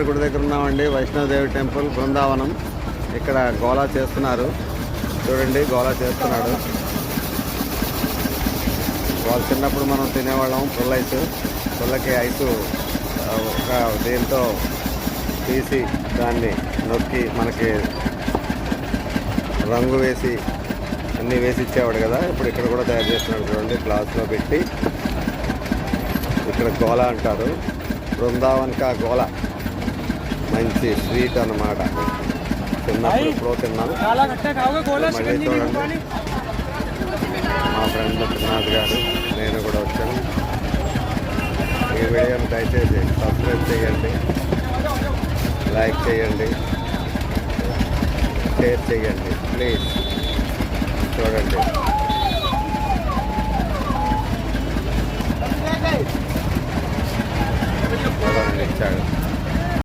గుడి దగ్గర ఉన్నామండి. వైష్ణోదేవి టెంపుల్ బృందావనం. ఇక్కడ గోలా చేస్తున్నారు చూడండి, గోలా చేస్తున్నాడు. వాళ్ళు చిన్నప్పుడు మనం తినేవాళ్ళం పుల్లకి ఐసు ఒక దీంతో తీసి దాన్ని నొక్కి మనకి రంగు వేసి అన్నీ వేసి ఇచ్చేవాడు కదా. ఇప్పుడు ఇక్కడ కూడా తయారు చేస్తున్నాడు చూడండి, గ్లాస్లో పెట్టి. ఇక్కడ గోలా అంటారు, బృందావన్ కా గోలా. మంచి స్వీట్ అన్నమాట. చిన్నప్పుడు ఎప్పుడో తిన్నాను. మళ్ళీ చూడండి, మా ఫ్రెండ్ త్రినాథ్ గారు, నేను కూడా వచ్చాను. ఈ వీడియోని దయచేసి సబ్స్క్రైబ్ చేయండి, లైక్ చేయండి, షేర్ చేయండి ప్లీజ్. చూడండి, ఇచ్చాడు.